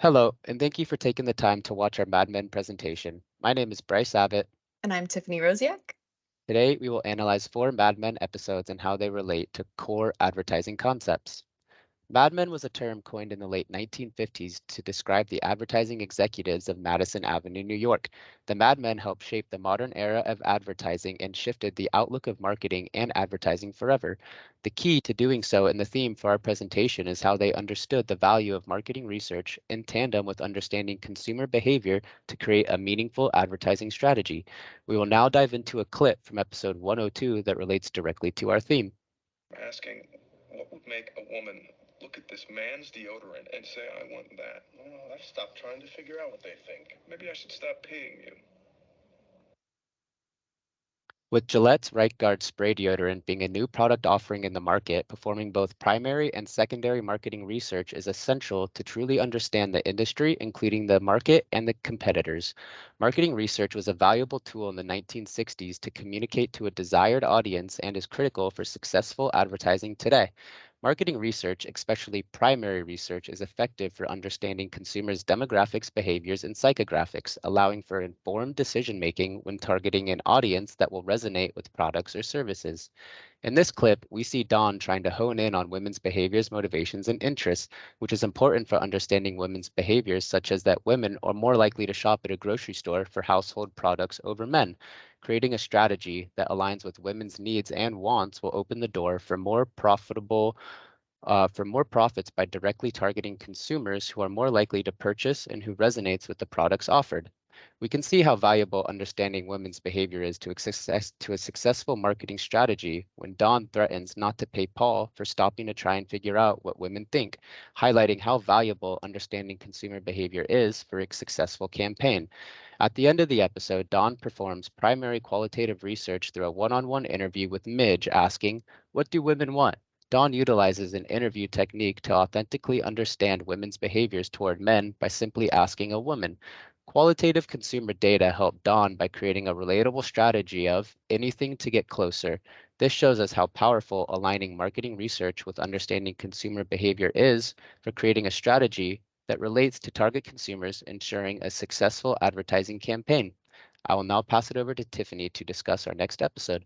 Hello, and thank you for taking the time to watch our Mad Men presentation. My name is Bryce Abbott. And I'm Tiffany Rosiak. Today, we will analyze four Mad Men episodes and how they relate to core advertising concepts. Mad Men was a term coined in the late 1950s to describe the advertising executives of Madison Avenue, New York. The Mad Men helped shape the modern era of advertising and shifted the outlook of marketing and advertising forever. The key to doing so and the theme for our presentation is how they understood the value of marketing research in tandem with understanding consumer behavior to create a meaningful advertising strategy. We will now dive into a clip from episode 102 that relates directly to our theme. Asking what would make a woman look at this man's deodorant and say, I want that. Well, I've stopped trying to figure out what they think. Maybe I should stop paying you. With Gillette's Right Guard spray deodorant being a new product offering in the market, performing both primary and secondary marketing research is essential to truly understand the industry, including the market and the competitors. Marketing research was a valuable tool in the 1960s to communicate to a desired audience and is critical for successful advertising today. Marketing research, especially primary research, is effective for understanding consumers' demographics, behaviors, and psychographics, allowing for informed decision making when targeting an audience that will resonate with products or services. In this clip, we see Dawn trying to hone in on women's behaviors, motivations, and interests, which is important for understanding women's behaviors, such as that women are more likely to shop at a grocery store for household products over men. Creating a strategy that aligns with women's needs and wants will open the door for more profits by directly targeting consumers who are more likely to purchase and who resonates with the products offered. We can see how valuable understanding women's behavior is to a successful marketing strategy when Dawn threatens not to pay Paul for stopping to try and figure out what women think, highlighting how valuable understanding consumer behavior is for a successful campaign. At the end of the episode, Dawn performs primary qualitative research through a one-on-one interview with Midge asking, "What do women want?" Dawn utilizes an interview technique to authentically understand women's behaviors toward men by simply asking a woman. Qualitative consumer data help Dawn by creating a relatable strategy of anything to get closer. This shows us how powerful aligning marketing research with understanding consumer behavior is for creating a strategy that relates to target consumers, ensuring a successful advertising campaign. I will now pass it over to Tiffany to discuss our next episode.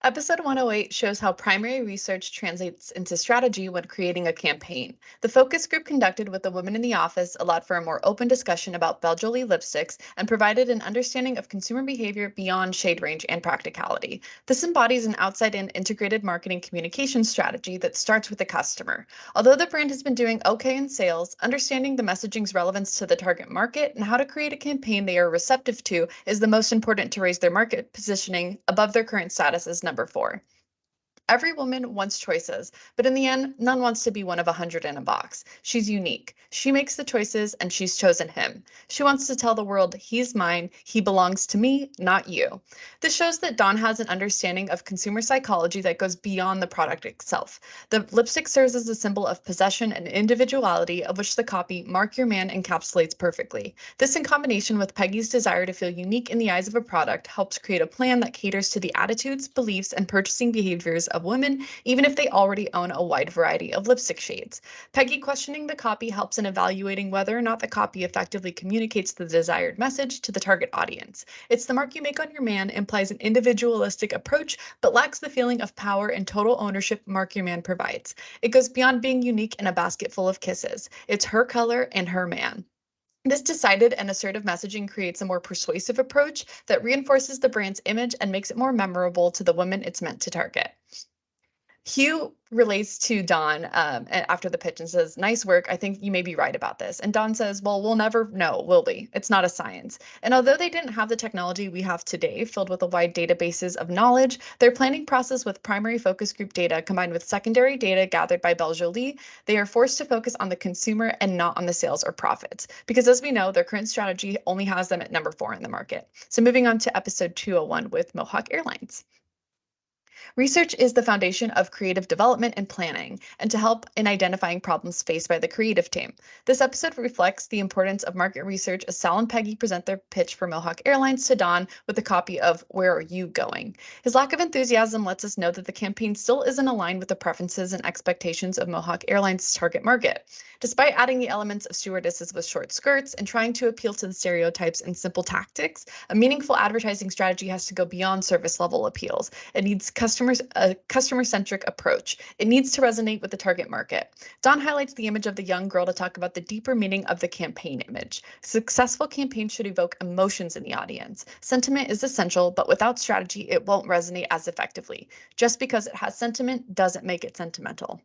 Episode 108 shows how primary research translates into strategy when creating a campaign. The focus group conducted with the women in the office allowed for a more open discussion about Belle Jolie lipsticks and provided an understanding of consumer behavior beyond shade range and practicality. This embodies an outside-in integrated marketing communication strategy that starts with the customer. Although the brand has been doing okay in sales, understanding the messaging's relevance to the target market and how to create a campaign they are receptive to is the most important to raise their market positioning above their current status as number 4. Every woman wants choices, but in the end, none wants to be one of 100 in a box. She's unique. She makes the choices and she's chosen him. She wants to tell the world, he's mine, he belongs to me, not you. This shows that Dawn has an understanding of consumer psychology that goes beyond the product itself. The lipstick serves as a symbol of possession and individuality, of which the copy, Mark Your Man, encapsulates perfectly. This, in combination with Peggy's desire to feel unique in the eyes of a product, helps create a plan that caters to the attitudes, beliefs, and purchasing behaviors of women, even if they already own a wide variety of lipstick shades. Peggy questioning the copy helps in evaluating whether or not the copy effectively communicates the desired message to the target audience. It's the mark you make on your man implies an individualistic approach, but lacks the feeling of power and total ownership Mark Your Man provides. It goes beyond being unique in a basket full of kisses. It's her color and her man. This decided and assertive messaging creates a more persuasive approach that reinforces the brand's image and makes it more memorable to the women it's meant to target. Hugh relates to Dawn after the pitch and says, "Nice work. I think you may be right about this." And Dawn says, "Well, we'll never know, will we? It's not a science." And although they didn't have the technology we have today, filled with a wide databases of knowledge, their planning process with primary focus group data combined with secondary data gathered by Belle Jolie, they are forced to focus on the consumer and not on the sales or profits. Because as we know, their current strategy only has them at number 4 in the market. So moving on to episode 201 with Mohawk Airlines. Research is the foundation of creative development and planning, and to help in identifying problems faced by the creative team. This episode reflects the importance of market research as Sal and Peggy present their pitch for Mohawk Airlines to Don with a copy of Where Are You Going? His lack of enthusiasm lets us know that the campaign still isn't aligned with the preferences and expectations of Mohawk Airlines' target market. Despite adding the elements of stewardesses with short skirts and trying to appeal to the stereotypes and simple tactics, a meaningful advertising strategy has to go beyond service level appeals. It needs a customer-centric approach. It needs to resonate with the target market. Don highlights the image of the young girl to talk about the deeper meaning of the campaign image. Successful campaigns should evoke emotions in the audience. Sentiment is essential, but without strategy, it won't resonate as effectively. Just because it has sentiment doesn't make it sentimental.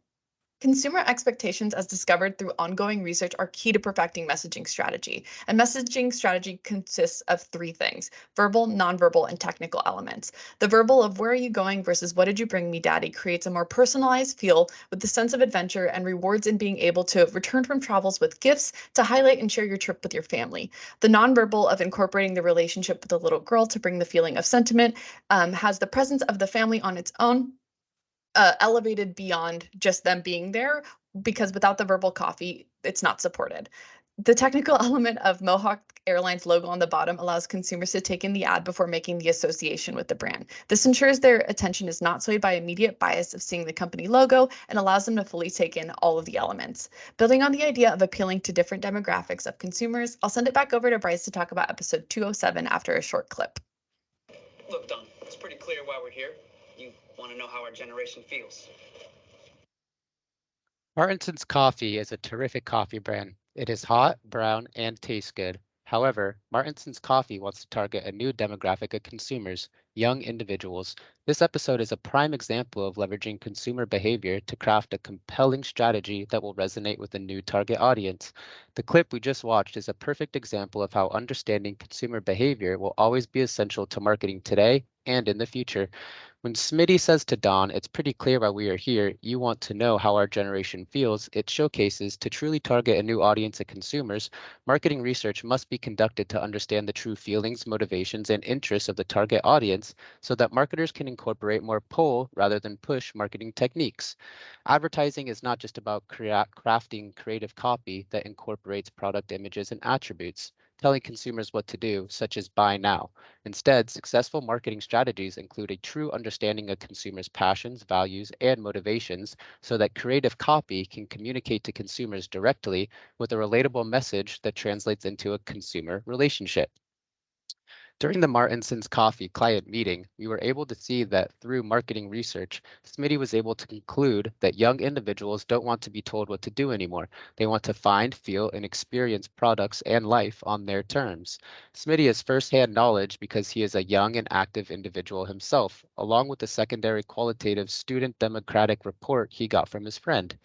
Consumer expectations, as discovered through ongoing research, are key to perfecting messaging strategy. And messaging strategy consists of three things: verbal, nonverbal, and technical elements. The verbal of where are you going versus what did you bring me, daddy, creates a more personalized feel with the sense of adventure and rewards in being able to return from travels with gifts to highlight and share your trip with your family. The nonverbal of incorporating the relationship with the little girl to bring the feeling of sentiment has the presence of the family on its own elevated beyond just them being there, because without the verbal coffee, it's not supported. The technical element of Mohawk Airlines logo on the bottom allows consumers to take in the ad before making the association with the brand. This ensures their attention is not swayed by immediate bias of seeing the company logo and allows them to fully take in all of the elements. Building on the idea of appealing to different demographics of consumers, I'll send it back over to Bryce to talk about episode 207 after a short clip. Look, Don, it's pretty clear why we're here. You want to know how our generation feels. Martinson's Coffee is a terrific coffee brand. It is hot, brown, and tastes good. However, Martinson's Coffee wants to target a new demographic of consumers, young individuals. This episode is a prime example of leveraging consumer behavior to craft a compelling strategy that will resonate with a new target audience. The clip we just watched is a perfect example of how understanding consumer behavior will always be essential to marketing today and in the future. When Smitty says to Don, "It's pretty clear why we are here. You want to know how our generation feels," it showcases to truly target a new audience of consumers, marketing research must be conducted to understand the true feelings, motivations, and interests of the target audience so that marketers can incorporate more pull rather than push marketing techniques. Advertising is not just about crafting creative copy that incorporates product images and attributes, telling consumers what to do, such as buy now. Instead, successful marketing strategies include a true understanding of consumers' passions, values, and motivations so that creative copy can communicate to consumers directly with a relatable message that translates into a consumer relationship. During the Martinsons Coffee client meeting, we were able to see that through marketing research, Smitty was able to conclude that young individuals don't want to be told what to do anymore. They want to find, feel, and experience products and life on their terms. Smitty has firsthand knowledge because he is a young and active individual himself, along with the secondary qualitative student democratic report he got from his friend.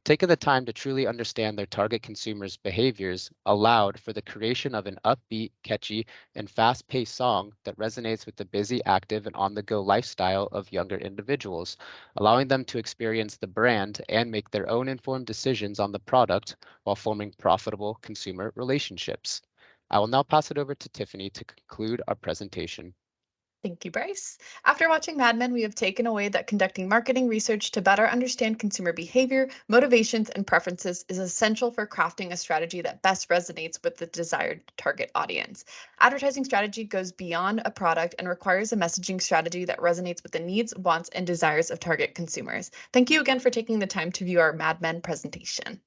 Taking the time to truly understand their target consumers' behaviors allowed for the creation of an upbeat, catchy, and fast-paced song that resonates with the busy, active, and on-the-go lifestyle of younger individuals, allowing them to experience the brand and make their own informed decisions on the product while forming profitable consumer relationships. I will now pass it over to Tiffany to conclude our presentation. Thank you, Bryce. After watching Mad Men, we have taken away that conducting marketing research to better understand consumer behavior, motivations, and preferences is essential for crafting a strategy that best resonates with the desired target audience. Advertising strategy goes beyond a product and requires a messaging strategy that resonates with the needs, wants, and desires of target consumers. Thank you again for taking the time to view our Mad Men presentation.